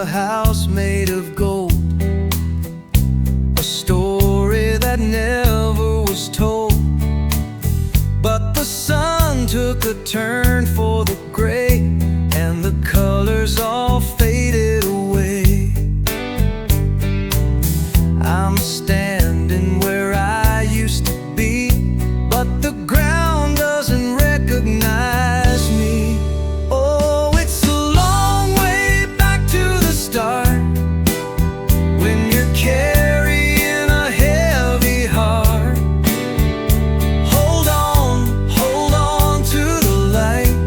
a house made of gold, a story that never was told. But the sun took a turn for the gray, and the colors all faded away. I'm standing where I used to be, but the ground doesn't recognize me. Oh, it's a long way back to the start, when you're carrying a heavy heart. Hold on to the light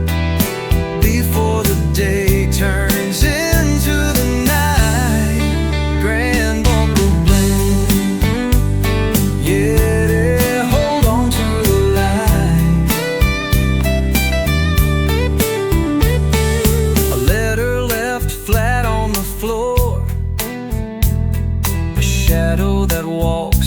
before the day turns into the night. Grand Bunker Blend, yeah, hold on to the light. A letter left flat on the floor, a shadow that walks